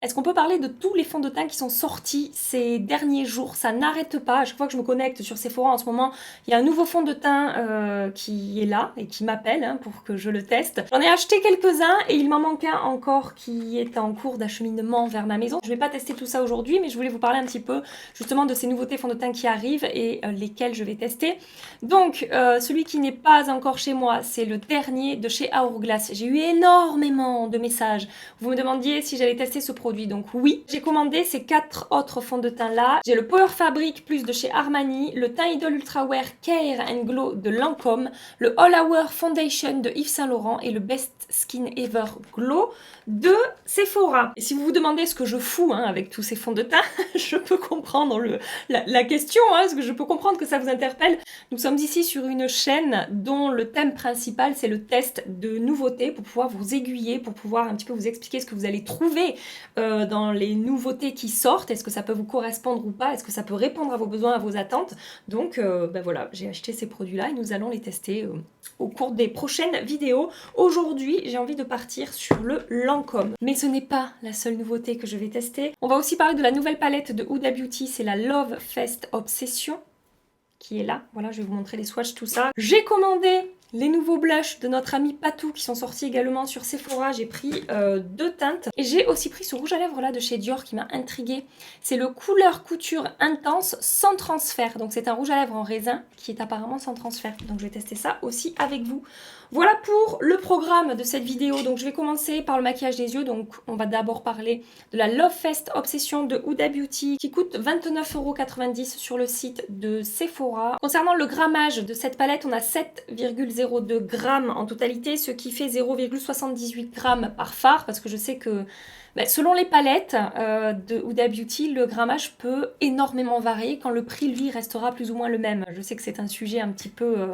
Est-ce qu'on peut parler de tous les fonds de teint qui sont sortis ces derniers jours? Ça n'arrête pas. À chaque fois que je me connecte sur Sephora en ce moment, il y a un nouveau fond de teint qui est là et qui m'appelle pour que je le teste. J'en ai acheté quelques-uns et il m'en manque un encore qui est en cours d'acheminement vers ma maison. Je vais pas tester tout ça aujourd'hui, mais je voulais vous parler un petit peu justement de ces nouveautés fonds de teint qui arrivent et lesquels je vais tester. Donc, celui qui n'est pas encore chez moi, c'est le dernier de chez Hourglass. J'ai eu énormément de messages. Vous me demandiez si j'allais tester ce produit. Donc oui, j'ai commandé ces 4 autres fonds de teint là. J'ai le Power Fabric Plus de chez Armani, le Teint Idol Ultra Wear Care and Glow de Lancôme, le All Hour Foundation de Yves Saint Laurent et le Best Skin Ever Glow de Sephora. Et si vous vous demandez ce que je fous avec tous ces fonds de teint, je peux comprendre la question, parce que je peux comprendre que ça vous interpelle. Nous sommes ici sur une chaîne dont le thème principal c'est le test de nouveautés pour pouvoir vous aiguiller, pour pouvoir un petit peu vous expliquer ce que vous allez trouver dans les nouveautés qui sortent. Est-ce que ça peut vous correspondre ou pas? Est-ce que ça peut répondre à vos besoins, à vos attentes? Donc voilà, j'ai acheté ces produits-là et nous allons les tester au cours des prochaines vidéos. Aujourd'hui, j'ai envie de partir sur le Lancôme. Mais ce n'est pas la seule nouveauté que je vais tester. On va aussi parler de la nouvelle palette de Huda Beauty, c'est la Love Fest Obsession qui est là. Voilà, je vais vous montrer les swatchs, tout ça. J'ai commandé les nouveaux blushs de notre ami Patou qui sont sortis également sur Sephora. J'ai pris 2 teintes. Et j'ai aussi pris ce rouge à lèvres là de chez Dior qui m'a intriguée. C'est le Couleur Couture Intense sans transfert. Donc c'est un rouge à lèvres en raisin qui est apparemment sans transfert. Donc je vais tester ça aussi avec vous. Voilà pour le programme de cette vidéo. Donc je vais commencer par le maquillage des yeux. Donc on va d'abord parler de la Love Fest Obsession de Huda Beauty qui coûte 29,90 € sur le site de Sephora. Concernant le grammage de cette palette, on a 7,02 grammes en totalité, ce qui fait 0,78 grammes par fard parce que je sais que selon les palettes de Huda Beauty, le grammage peut énormément varier quand le prix, lui, restera plus ou moins le même. Je sais que c'est un sujet un petit peu,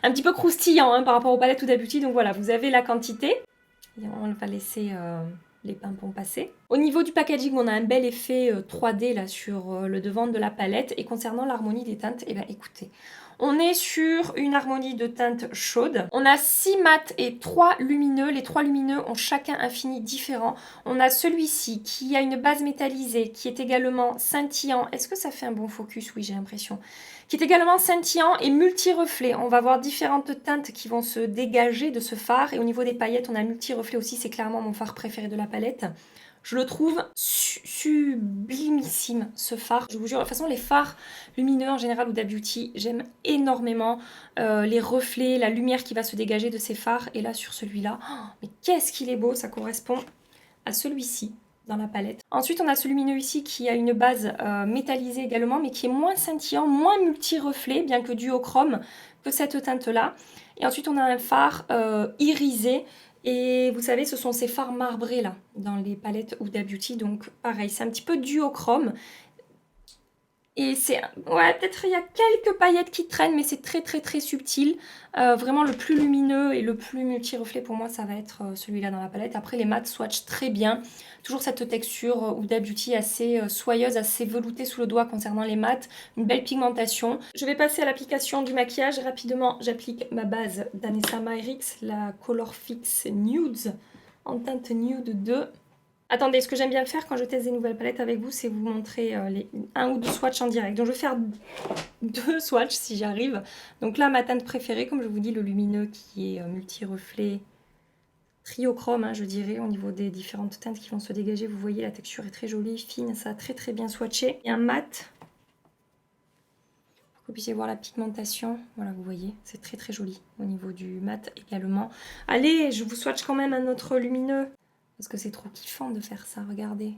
un petit peu croustillant par rapport aux palettes Huda Beauty. Donc voilà, vous avez la quantité. Et on va laisser les pimpons passer. Au niveau du packaging, on a un bel effet 3D là sur le devant de la palette. Et concernant l'harmonie des teintes, écoutez, on est sur une harmonie de teintes chaudes. On a 6 mats et 3 lumineux. Les 3 lumineux ont chacun un fini différent. On a celui-ci qui a une base métallisée, qui est également scintillant. Est-ce que ça fait un bon focus? Oui, j'ai l'impression. Qui est également scintillant et multi-reflet. On va voir différentes teintes qui vont se dégager de ce fard. Et au niveau des paillettes, on a multi-reflet aussi. C'est clairement mon fard préféré de la palette. Je le trouve sublimissime ce fard. Je vous jure, de toute façon les fards lumineux en général Huda Beauty, j'aime énormément les reflets, la lumière qui va se dégager de ces fards. Et là sur celui-là, mais qu'est-ce qu'il est beau, ça correspond à celui-ci dans la palette. Ensuite on a ce lumineux ici qui a une base métallisée également, mais qui est moins scintillant, moins multi-reflet, bien que duochrome que cette teinte-là. Et ensuite on a un fard irisé. Et vous savez, ce sont ces fards marbrés là, dans les palettes Huda Beauty. Donc pareil, c'est un petit peu duochrome. Et c'est... Ouais, peut-être il y a quelques paillettes qui traînent, mais c'est très très très subtil. Vraiment le plus lumineux et le plus multi-reflet pour moi, ça va être celui-là dans la palette. Après, les mats swatchent très bien. Toujours cette texture Huda Beauty assez soyeuse, assez veloutée sous le doigt concernant les mats. Une belle pigmentation. Je vais passer à l'application du maquillage. Rapidement, j'applique ma base d'Anessa Myrix, la Color Fix Nudes, en teinte Nude 2. Attendez, ce que j'aime bien faire quand je teste des nouvelles palettes avec vous, c'est vous montrer un ou deux swatchs en direct. Donc je vais faire 2 swatchs si j'arrive. Donc là, ma teinte préférée, comme je vous dis, le lumineux qui est multi-reflet, triochrome, je dirais, au niveau des différentes teintes qui vont se dégager. Vous voyez, la texture est très jolie, fine, ça a très très bien swatché. Et un mat, pour que vous puissiez voir la pigmentation. Voilà, vous voyez, c'est très très joli au niveau du mat également. Allez, je vous swatch quand même un autre lumineux. Parce que c'est trop kiffant de faire ça, regardez.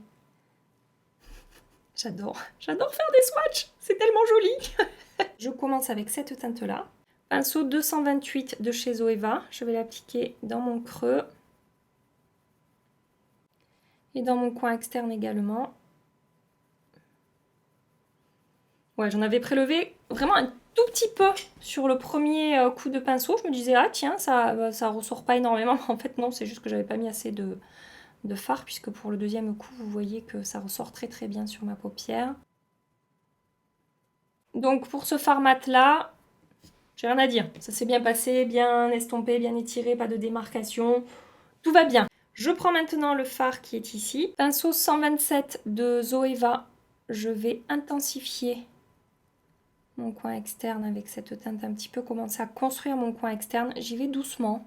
J'adore faire des swatchs, c'est tellement joli. Je commence avec cette teinte-là. Pinceau 228 de chez Zoeva. Je vais l'appliquer dans mon creux. Et dans mon coin externe également. Ouais, j'en avais prélevé vraiment un tout petit peu sur le premier coup de pinceau. Je me disais, ah tiens, ça ressort pas énormément. En fait, non, c'est juste que j'avais pas mis assez de fard, puisque pour le deuxième coup, vous voyez que ça ressort très très bien sur ma paupière. Donc pour ce fard mat là, j'ai rien à dire. Ça s'est bien passé, bien estompé, bien étiré, pas de démarcation. Tout va bien. Je prends maintenant le fard qui est ici. Pinceau 127 de Zoeva. Je vais intensifier mon coin externe avec cette teinte un petit peu, commencer à construire mon coin externe. J'y vais doucement.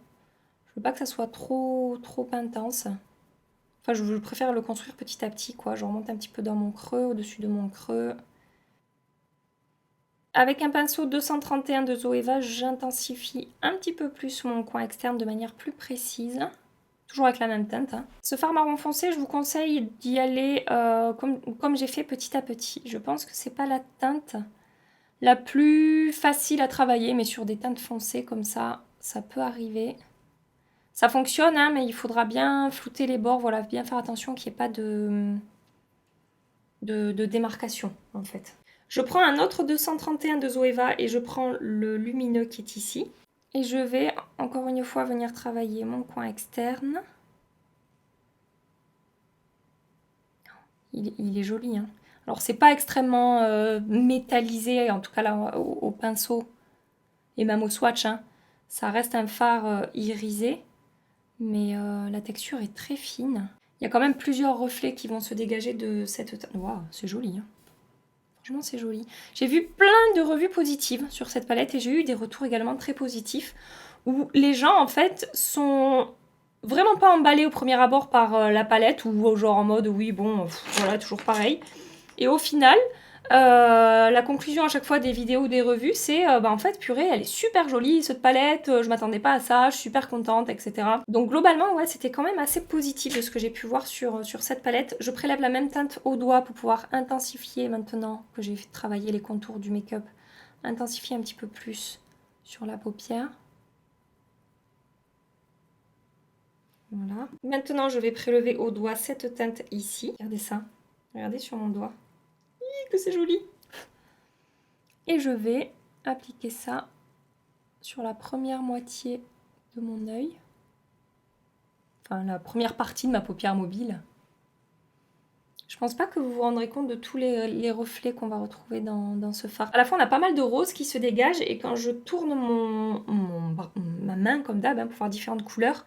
Je veux pas que ça soit trop intense. Enfin, je préfère le construire petit à petit, quoi. Je remonte un petit peu dans mon creux, au-dessus de mon creux. Avec un pinceau 231 de Zoeva, j'intensifie un petit peu plus mon coin externe de manière plus précise. Toujours avec la même teinte. Hein. Ce fard marron foncé, je vous conseille d'y aller comme j'ai fait petit à petit. Je pense que c'est pas la teinte la plus facile à travailler, mais sur des teintes foncées comme ça peut arriver. Ça fonctionne, hein, mais il faudra bien flouter les bords, voilà, bien faire attention qu'il n'y ait pas de démarcation, en fait. Je prends un autre 231 de Zoeva et je prends le lumineux qui est ici. Et je vais, encore une fois, venir travailler mon coin externe. Il est joli, hein. Alors, c'est pas extrêmement métallisé, en tout cas là, au pinceau et même au swatch, hein. Ça reste un fard irisé, mais la texture est très fine. Il y a quand même plusieurs reflets qui vont se dégager de cette teinte. Waouh, c'est joli, hein. Franchement, c'est joli. J'ai vu plein de revues positives sur cette palette et j'ai eu des retours également très positifs où les gens, en fait, sont vraiment pas emballés au premier abord par la palette ou genre en mode oui, bon, voilà, toujours pareil. Et au final, la conclusion à chaque fois des vidéos ou des revues, c'est en fait, purée, elle est super jolie cette palette, je m'attendais pas à ça, je suis super contente, etc. Donc globalement, ouais, c'était quand même assez positif de ce que j'ai pu voir sur cette palette. Je prélève la même teinte au doigt pour pouvoir intensifier maintenant que j'ai travaillé les contours du make-up, intensifier un petit peu plus sur la paupière. Voilà. Maintenant, je vais prélever au doigt cette teinte ici. Regardez ça. Regardez sur mon doigt. Que c'est joli. Et je vais appliquer ça sur la première moitié de mon œil. Enfin, la première partie de ma paupière mobile. Je pense pas que vous vous rendrez compte de tous les reflets qu'on va retrouver dans ce fard. À la fois, on a pas mal de rose qui se dégage et quand je tourne ma main comme d'hab, hein, pour voir différentes couleurs,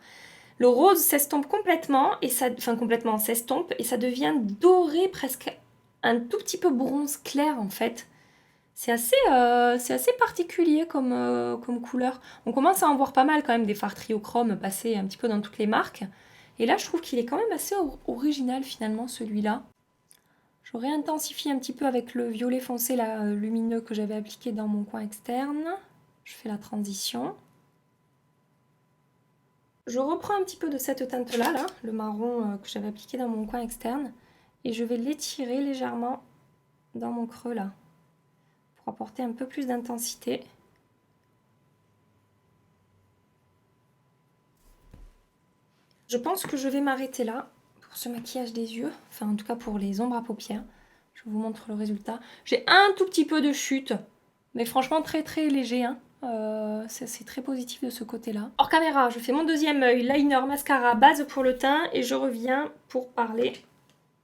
le rose s'estompe complètement, et ça, enfin complètement s'estompe, et ça devient doré, presque un tout petit peu bronze clair en fait. C'est assez particulier comme couleur. On commence à en voir pas mal quand même des fards triochrome passer un petit peu dans toutes les marques. Et là, je trouve qu'il est quand même assez original finalement celui-là. Je réintensifie un petit peu avec le violet foncé là, lumineux que j'avais appliqué dans mon coin externe. Je fais la transition. Je reprends un petit peu de cette teinte-là, là, le marron que j'avais appliqué dans mon coin externe. Et je vais l'étirer légèrement dans mon creux là, pour apporter un peu plus d'intensité. Je pense que je vais m'arrêter là pour ce maquillage des yeux, enfin en tout cas pour les ombres à paupières. Je vous montre le résultat. J'ai un tout petit peu de chute, mais franchement très très léger, hein. C'est très positif de ce côté-là. Hors caméra, je fais mon deuxième œil, liner, mascara, base pour le teint et je reviens pour parler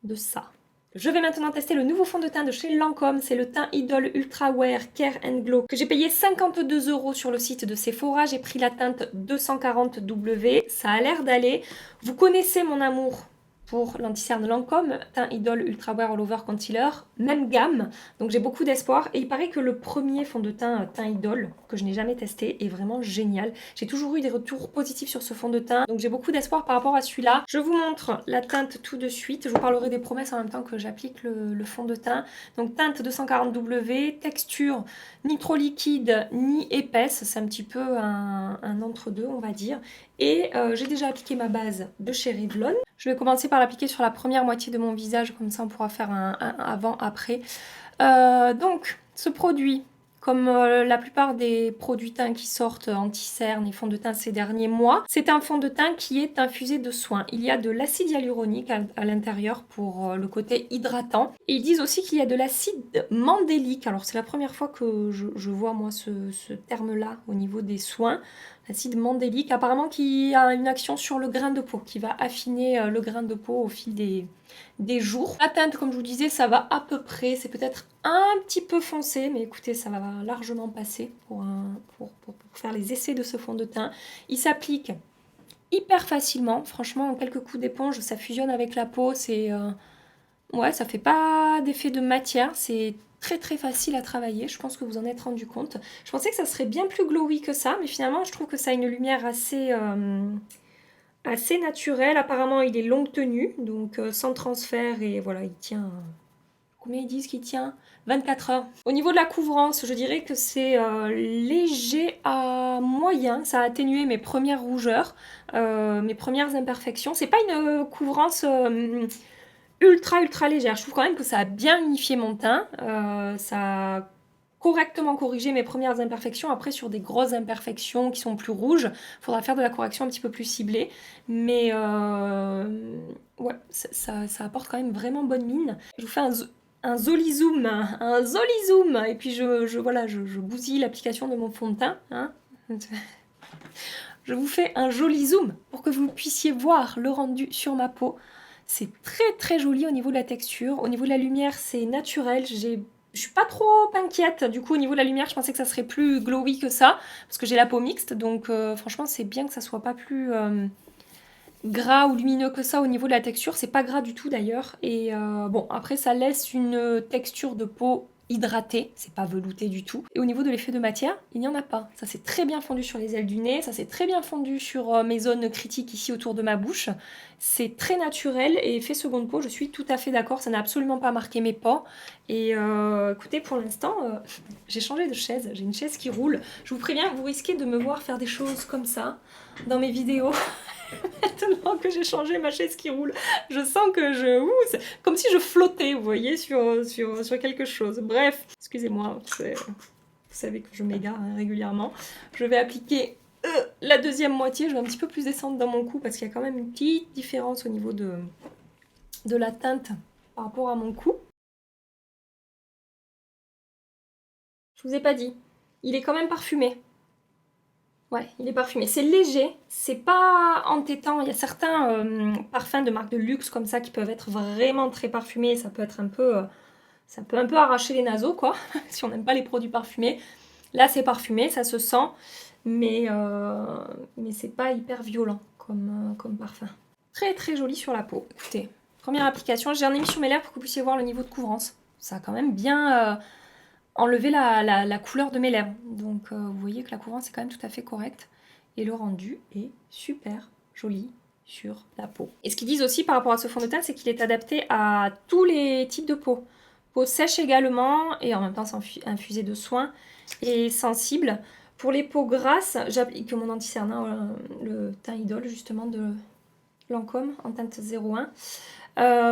de ça. Je vais maintenant tester le nouveau fond de teint de chez Lancôme, c'est le teint Idol Ultra Wear Care and Glow que j'ai payé 52 € sur le site de Sephora. J'ai pris la teinte 240W, ça a l'air d'aller. Vous connaissez mon amour pour l'anti-cerne Lancôme, teint Idol Ultra Wear All Over Concealer, même gamme, donc j'ai beaucoup d'espoir. Et il paraît que le premier fond de teint Idol, que je n'ai jamais testé, est vraiment génial. J'ai toujours eu des retours positifs sur ce fond de teint, donc j'ai beaucoup d'espoir par rapport à celui-là. Je vous montre la teinte tout de suite, je vous parlerai des promesses en même temps que j'applique le fond de teint. Donc teinte 240W, texture ni trop liquide ni épaisse, c'est un petit peu un entre-deux on va dire. Et j'ai déjà appliqué ma base de chez Revlon. Je vais commencer par l'appliquer sur la première moitié de mon visage, comme ça on pourra faire un avant-après. Donc, ce produit, comme la plupart des produits teints qui sortent anti-cerne et fonds de teint ces derniers mois, c'est un fond de teint qui est infusé de soins. Il y a de l'acide hyaluronique à l'intérieur pour le côté hydratant. Et ils disent aussi qu'il y a de l'acide mandélique. Alors c'est la première fois que je vois moi ce terme-là au niveau des soins. L'acide mandélique, apparemment qui a une action sur le grain de peau, qui va affiner le grain de peau au fil des jours. La teinte, comme je vous disais, ça va à peu près, c'est peut-être un petit peu foncé, mais écoutez, ça va largement passer pour faire les essais de ce fond de teint. Il s'applique hyper facilement. Franchement, en quelques coups d'éponge, ça fusionne avec la peau. Ouais, ça fait pas d'effet de matière. C'est très très facile à travailler. Je pense que vous en êtes rendu compte. Je pensais que ça serait bien plus glowy que ça, mais finalement, je trouve que ça a une lumière assez naturelle. Apparemment, il est longue tenue, donc sans transfert. Et voilà, il tient... Combien ils disent qu'il tient? 24 heures. Au niveau de la couvrance, je dirais que c'est léger à moyen. Ça a atténué mes premières rougeurs, mes premières imperfections. C'est pas une couvrance ultra ultra légère. Je trouve quand même que ça a bien unifié mon teint. Ça a correctement corrigé mes premières imperfections. Après, sur des grosses imperfections qui sont plus rouges, il faudra faire de la correction un petit peu plus ciblée. Mais ouais, ça apporte quand même vraiment bonne mine. Je vous fais un Zoli Zoom, et puis voilà, je bousille l'application de mon fond de teint. Hein. Je vous fais un joli zoom pour que vous puissiez voir le rendu sur ma peau. C'est très très joli au niveau de la texture. Au niveau de la lumière, c'est naturel. Je suis pas trop inquiète. Du coup, au niveau de la lumière, je pensais que ça serait plus glowy que ça, parce que j'ai la peau mixte. Donc franchement, c'est bien que ça soit pas plus gras ou lumineux que ça au niveau de la texture. C'est pas gras du tout d'ailleurs. Et bon, après, ça laisse une texture de peau hydratée, c'est pas velouté du tout. Et au niveau de l'effet de matière, il n'y en a pas. Ça s'est très bien fondu sur les ailes du nez, ça s'est très bien fondu sur mes zones critiques ici autour de ma bouche. C'est très naturel et effet seconde peau, je suis tout à fait d'accord, ça n'a absolument pas marqué mes pores. Et écoutez, pour l'instant, j'ai changé de chaise, j'ai une chaise qui roule. Je vous préviens, vous risquez de me voir faire des choses comme ça dans mes vidéos. Maintenant que j'ai changé ma chaise qui roule, je sens que c'est comme si je flottais, vous voyez, sur quelque chose. Bref, excusez-moi, vous savez que je m'égare hein, régulièrement. Je vais appliquer la deuxième moitié, je vais un petit peu plus descendre dans mon cou parce qu'il y a quand même une petite différence au niveau de la teinte par rapport à mon cou. Je vous ai pas dit, il est quand même parfumé. Ouais, il est parfumé. C'est léger, c'est pas entêtant. Il y a certains parfums de marque de luxe comme ça qui peuvent être vraiment très parfumés. Ça peut être ça peut un peu arracher les naseaux, quoi, si on n'aime pas les produits parfumés. Là, c'est parfumé, ça se sent, mais c'est pas hyper violent comme parfum. Très très joli sur la peau. Écoutez, première application, j'en ai mis sur mes lèvres pour que vous puissiez voir le niveau de couvrance. Ça a quand même bien enlevé la couleur de mes lèvres. Donc vous voyez que la couvrance est quand même tout à fait correcte. Et le rendu est super joli sur la peau. Et ce qu'ils disent aussi par rapport à ce fond de teint, c'est qu'il est adapté à tous les types de peau. Peau sèche également, et en même temps c'est infusé de soins, et sensible. Pour les peaux grasses, j'applique mon anti-cernin, le teint idole justement de Lancôme en teinte 01.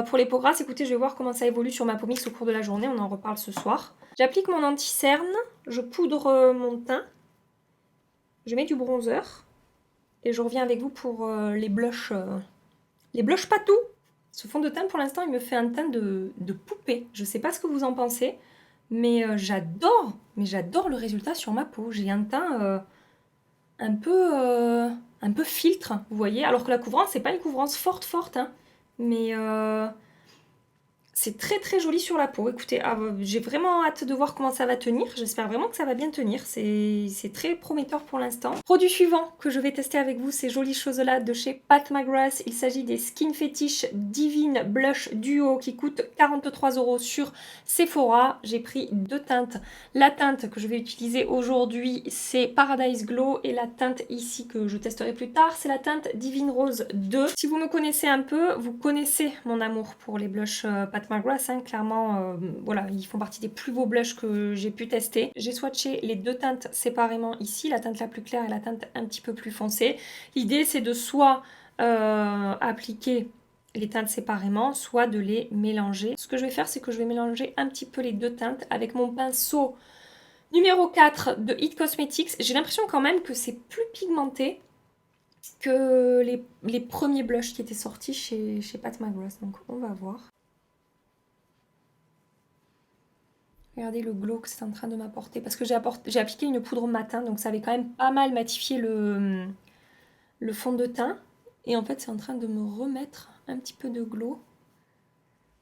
Pour les peaux grasses, écoutez, je vais voir comment ça évolue sur ma peau mixte au cours de la journée, on en reparle ce soir. J'applique mon anti-cerne, je poudre mon teint, je mets du bronzer, et je reviens avec vous pour les blushs patou. Ce fond de teint, pour l'instant, il me fait un teint de poupée. Je sais pas ce que vous en pensez, mais j'adore le résultat sur ma peau. J'ai un teint un peu filtre, vous voyez. Alors que la couvrance, c'est pas une couvrance forte, hein, mais c'est très très joli sur la peau. Écoutez, j'ai vraiment hâte de voir comment ça va tenir. J'espère vraiment que ça va bien tenir. C'est très prometteur pour l'instant. Produit suivant que je vais tester avec vous, ces jolies choses-là de chez Pat McGrath. Il s'agit des Skin Fetish Divine Blush Duo qui coûtent 43 € sur Sephora. J'ai pris deux teintes. La teinte que je vais utiliser aujourd'hui, c'est Paradise Glow. Et la teinte ici que je testerai plus tard, c'est la teinte Divine Rose 2. Si vous me connaissez un peu, vous connaissez mon amour pour les blushs Pat McGrath, hein, clairement, voilà, ils font partie des plus beaux blushs que j'ai pu tester. J'ai swatché les deux teintes séparément ici, la teinte la plus claire et la teinte un petit peu plus foncée. L'idée, c'est de soit appliquer les teintes séparément, soit de les mélanger. Ce que je vais faire, c'est que je vais mélanger un petit peu les deux teintes avec mon pinceau numéro 4 de It Cosmetics. J'ai l'impression quand même que c'est plus pigmenté que les premiers blushs qui étaient sortis chez Pat McGrath. Donc, on va voir. Regardez le glow que c'est en train de m'apporter. Parce que j'ai appliqué une poudre matin, donc ça avait quand même pas mal matifié le fond de teint. Et en fait, c'est en train de me remettre un petit peu de glow.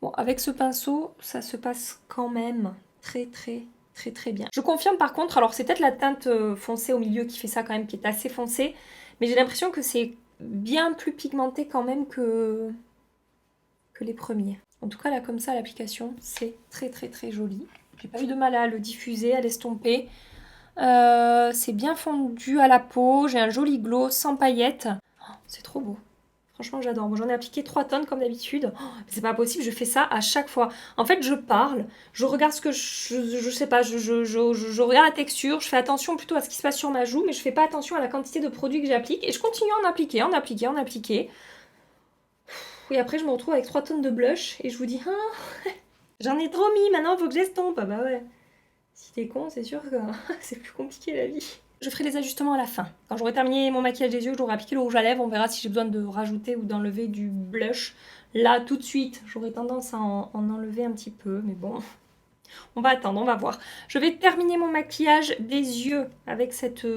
Bon, avec ce pinceau, ça se passe quand même très bien. Je confirme par contre, alors c'est peut-être la teinte foncée au milieu qui fait ça quand même, qui est assez foncée. Mais j'ai l'impression que c'est bien plus pigmenté quand même que les premiers. En tout cas, là, comme ça, l'application, c'est très très très joli. J'ai pas eu de mal à le diffuser, à l'estomper. C'est bien fondu à la peau. J'ai un joli glow sans paillettes. Oh, c'est trop beau. Franchement, j'adore. Moi, j'en ai appliqué 3 tonnes comme d'habitude. Oh, c'est pas possible, je fais ça à chaque fois. En fait, je parle, je regarde ce que je sais pas, je regarde la texture, je fais attention plutôt à ce qui se passe sur ma joue, mais je fais pas attention à la quantité de produits que j'applique. Et je continue à en appliquer, en appliquer, en appliquer. Et après, je me retrouve avec 3 tonnes de blush et je vous dis, ah, j'en ai trop mis, maintenant il faut que j'estompe. Ah bah ouais. Si t'es con, c'est sûr que c'est plus compliqué la vie. Je ferai les ajustements à la fin. Quand j'aurai terminé mon maquillage des yeux, j'aurai appliqué le rouge à lèvres, on verra si j'ai besoin de rajouter ou d'enlever du blush. Là, tout de suite, j'aurais tendance à en enlever un petit peu, mais bon, on va attendre, on va voir. Je vais terminer mon maquillage des yeux avec cette,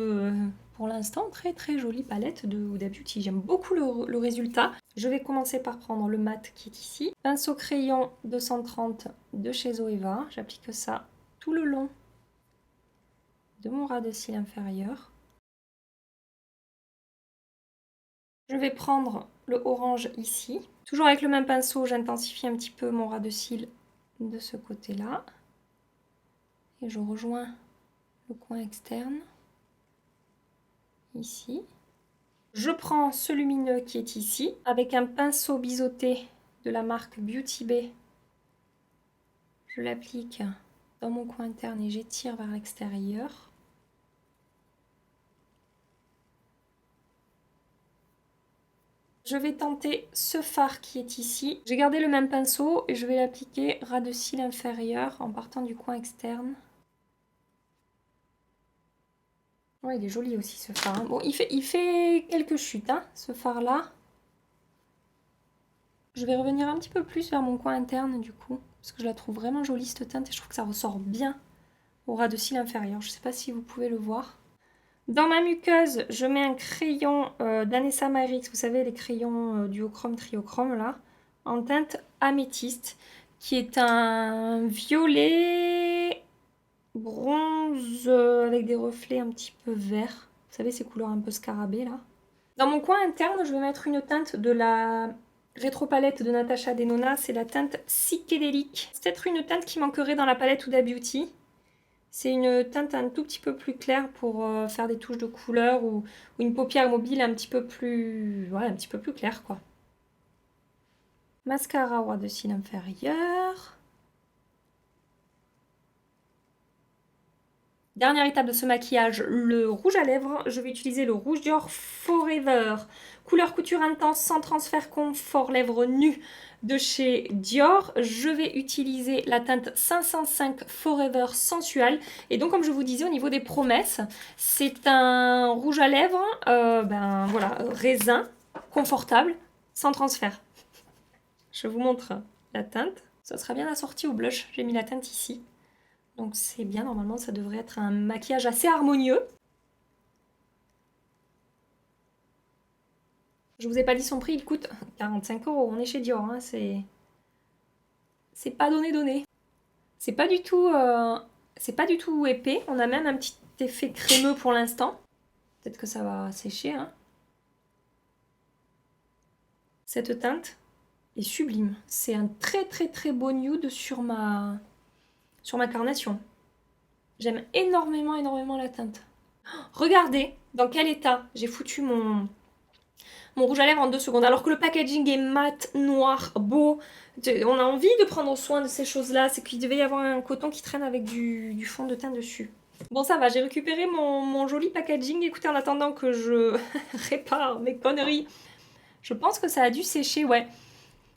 pour l'instant, très très jolie palette de Huda Beauty. J'aime beaucoup le résultat. Je vais commencer par prendre le mat qui est ici. Pinceau crayon 230 de chez Zoeva. J'applique ça tout le long de mon ras de cils inférieur. Je vais prendre le orange ici. Toujours avec le même pinceau, j'intensifie un petit peu mon ras de cils de ce côté-là. Et je rejoins le coin externe, ici. Je prends ce lumineux qui est ici, avec un pinceau biseauté de la marque Beauty Bay. Je l'applique dans mon coin interne et j'étire vers l'extérieur. Je vais tenter ce fard qui est ici. J'ai gardé le même pinceau et je vais l'appliquer ras de cils inférieur en partant du coin externe. Ouais, il est joli aussi ce fard. Hein. Bon, il fait quelques chutes, hein, ce fard-là. Je vais revenir un petit peu plus vers mon coin interne du coup, parce que je la trouve vraiment jolie cette teinte et je trouve que ça ressort bien au ras de cils inférieur. Je ne sais pas si vous pouvez le voir. Dans ma muqueuse, je mets un crayon d'Anessa Myrix, vous savez les crayons duochrome, triochrome là, en teinte améthyste, qui est un violet bronze avec des reflets un petit peu verts. Vous savez ces couleurs un peu scarabées là. Dans mon coin interne, je vais mettre une teinte de la rétro palette de Natasha Denona, c'est la teinte psychédélique. C'est peut-être une teinte qui manquerait dans la palette Huda Beauty. C'est une teinte un tout petit peu plus claire pour faire des touches de couleur ou une paupière mobile un petit peu plus, ouais, un petit peu plus claire quoi. Mascara ras de cils inférieur. Dernière étape de ce maquillage, le rouge à lèvres. Je vais utiliser le rouge Dior Forever. Couleur couture intense, sans transfert, confort lèvres nues de chez Dior. Je vais utiliser la teinte 505 Forever Sensual. Et donc, comme je vous disais, au niveau des promesses, c'est un rouge à lèvres, ben voilà, raisin, confortable, sans transfert. Je vous montre la teinte. Ça sera bien assorti au blush. J'ai mis la teinte ici. Donc c'est bien, normalement ça devrait être un maquillage assez harmonieux. Je vous ai pas dit son prix, il coûte 45 €. On est chez Dior, hein, c'est pas donné. C'est pas du tout épais. On a même un petit effet crémeux pour l'instant. Peut-être que ça va sécher. Hein. Cette teinte est sublime. C'est un très très très beau nude sur ma carnation. J'aime énormément la teinte. Regardez dans quel état j'ai foutu mon rouge à lèvres en 2 secondes. Alors que le packaging est mat, noir, beau. On a envie de prendre soin de ces choses-là. C'est qu'il devait y avoir un coton qui traîne avec du fond de teint dessus. Bon, ça va, j'ai récupéré mon joli packaging. Écoutez, en attendant que je répare mes conneries, je pense que ça a dû sécher, ouais.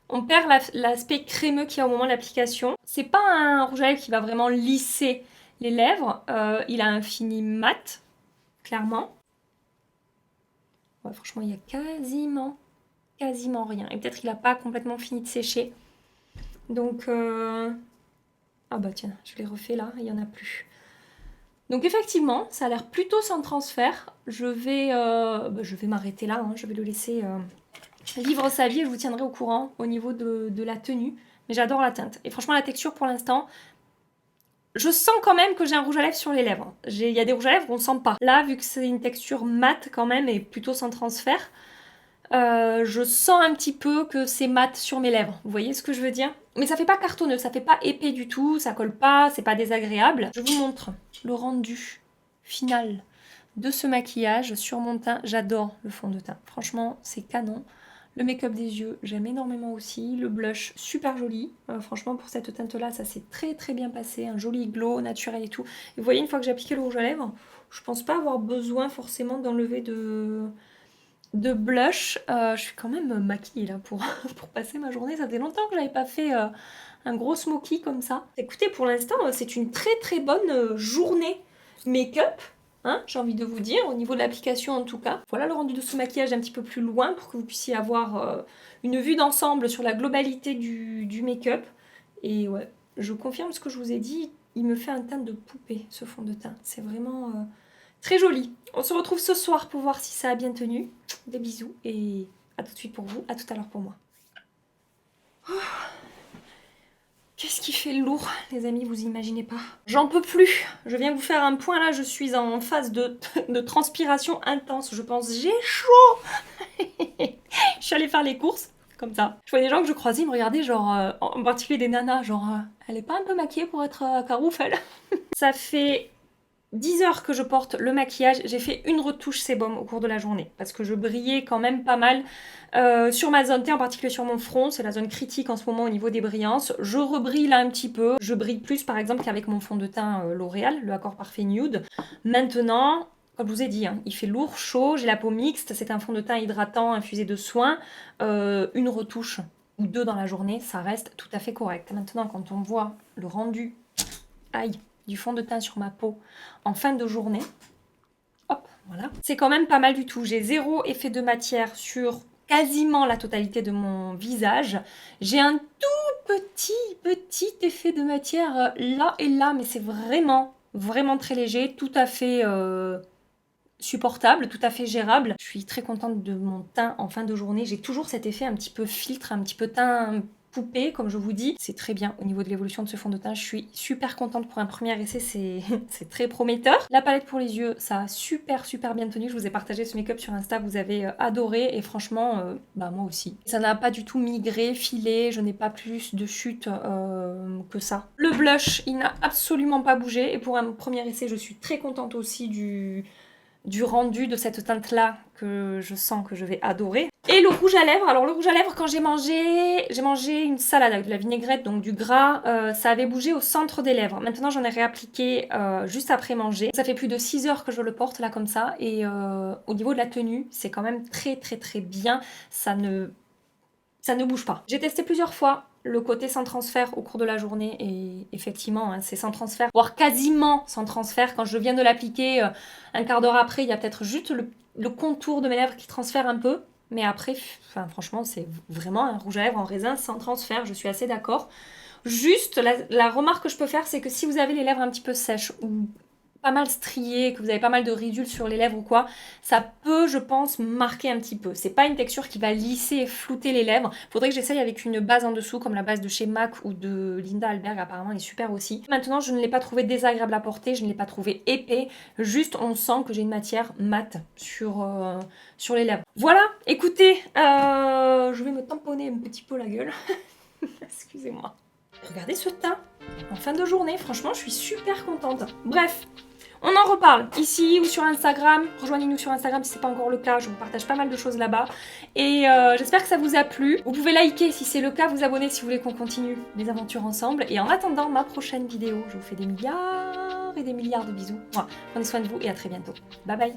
On perd l'aspect crémeux qu'il y a au moment de l'application. C'est pas un rouge à lèvres qui va vraiment lisser les lèvres. Il a un fini mat, clairement. Ouais, franchement, il y a quasiment rien. Et peut-être qu'il n'a pas complètement fini de sécher. Donc, ah bah tiens, je l'ai refait là, il n'y en a plus. Donc effectivement, ça a l'air plutôt sans transfert. Je vais m'arrêter là, hein. Je vais le laisser vivre sa vie et je vous tiendrai au courant au niveau de la tenue. Mais j'adore la teinte. Et franchement, la texture pour l'instant, je sens quand même que j'ai un rouge à lèvres sur les lèvres. Il y a des rouges à lèvres qu'on ne sent pas. Là, vu que c'est une texture mate quand même et plutôt sans transfert, Je sens un petit peu que c'est mat sur mes lèvres. Vous voyez ce que je veux dire? Mais ça fait pas cartonneux, ça fait pas épais du tout, ça colle pas, c'est pas désagréable. Je vous montre le rendu final de ce maquillage sur mon teint. J'adore le fond de teint. Franchement, c'est canon. Le make-up des yeux, j'aime énormément aussi. Le blush, super joli. Franchement, pour cette teinte-là, ça s'est très très bien passé. Un joli glow naturel et tout. Et vous voyez, une fois que j'ai appliqué le rouge à lèvres, je pense pas avoir besoin forcément d'enlever de blush. Je suis quand même maquillée là pour passer ma journée. Ça faisait longtemps que j'avais pas fait un gros smoky comme ça. Écoutez, pour l'instant, c'est une très très bonne journée make-up. Hein, j'ai envie de vous dire, au niveau de l'application en tout cas. Voilà le rendu de ce maquillage un petit peu plus loin pour que vous puissiez avoir une vue d'ensemble sur la globalité du make-up. Et ouais, je confirme ce que je vous ai dit, il me fait un teint de poupée ce fond de teint. C'est vraiment très joli. On se retrouve ce soir pour voir si ça a bien tenu. Des bisous et à tout de suite pour vous, à tout à l'heure pour moi. Oh. Qu'est-ce qui fait lourd, les amis, vous imaginez pas. J'en peux plus. Je viens vous faire un point là, je suis en phase de transpiration intense. Je pense, j'ai chaud. Je suis allée faire les courses, comme ça. Je voyais des gens que je croisais, ils me regardaient, genre, en particulier des nanas, genre, elle est pas un peu maquillée pour être carouf, elle. Ça fait 10 heures que je porte le maquillage, j'ai fait une retouche sébum au cours de la journée parce que je brillais quand même pas mal sur ma zone T, en particulier sur mon front, c'est la zone critique en ce moment au niveau des brillances. Je rebrille là un petit peu, je brille plus par exemple qu'avec mon fond de teint L'Oréal, le Accord Parfait Nude. Maintenant, comme je vous ai dit, hein, il fait lourd, chaud, j'ai la peau mixte, c'est un fond de teint hydratant infusé de soins, une retouche ou deux dans la journée, ça reste tout à fait correct. Maintenant, quand on voit le rendu, aïe, du fond de teint sur ma peau en fin de journée, hop, voilà. C'est quand même pas mal du tout. J'ai zéro effet de matière sur quasiment la totalité de mon visage. J'ai un tout petit effet de matière là et là, mais c'est vraiment très léger, tout à fait supportable, tout à fait gérable. Je suis très contente de mon teint en fin de journée. J'ai toujours cet effet un petit peu filtre, un petit peu teint poupée, comme je vous dis. C'est très bien au niveau de l'évolution de ce fond de teint. Je suis super contente pour un premier essai, c'est très prometteur. La palette pour les yeux, ça a super bien tenu. Je vous ai partagé ce make-up sur Insta, vous avez adoré et franchement, bah moi aussi. Ça n'a pas du tout migré, filé, je n'ai pas plus de chute que ça. Le blush, il n'a absolument pas bougé et pour un premier essai, je suis très contente aussi du rendu de cette teinte-là que je sens que je vais adorer. Et le rouge à lèvres, alors le rouge à lèvres, quand j'ai mangé une salade avec de la vinaigrette, donc du gras, ça avait bougé au centre des lèvres. Maintenant, j'en ai réappliqué juste après manger. Ça fait plus de 6 heures que je le porte là comme ça, et au niveau de la tenue, c'est quand même très bien. Ça ne bouge pas. J'ai testé plusieurs fois le côté sans transfert au cours de la journée et effectivement, hein, c'est sans transfert, voire quasiment sans transfert. Quand je viens de l'appliquer, un quart d'heure après, il y a peut-être juste le contour de mes lèvres qui transfère un peu. Mais après, enfin, franchement, c'est vraiment un rouge à lèvres en raisin sans transfert, je suis assez d'accord. Juste, la remarque que je peux faire, c'est que si vous avez les lèvres un petit peu sèches ou pas mal striées, que vous avez pas mal de ridules sur les lèvres ou quoi, ça peut, je pense, marquer un petit peu. C'est pas une texture qui va lisser et flouter les lèvres. Faudrait que j'essaye avec une base en dessous, comme la base de chez MAC ou de Linda Alberg, apparemment elle est super aussi. Maintenant, je ne l'ai pas trouvé désagréable à porter, je ne l'ai pas trouvé épais, juste on sent que j'ai une matière mate sur les lèvres. Voilà, écoutez, je vais me tamponner un petit peu la gueule. Excusez-moi. Regardez ce teint en fin de journée, franchement, je suis super contente. Bref. On en reparle ici ou sur Instagram. Rejoignez-nous sur Instagram si ce n'est pas encore le cas. Je vous partage pas mal de choses là-bas. Et j'espère que ça vous a plu. Vous pouvez liker si c'est le cas, vous abonner si vous voulez qu'on continue les aventures ensemble. Et en attendant ma prochaine vidéo, je vous fais des milliards et des milliards de bisous. Voilà. Prenez soin de vous et à très bientôt. Bye bye.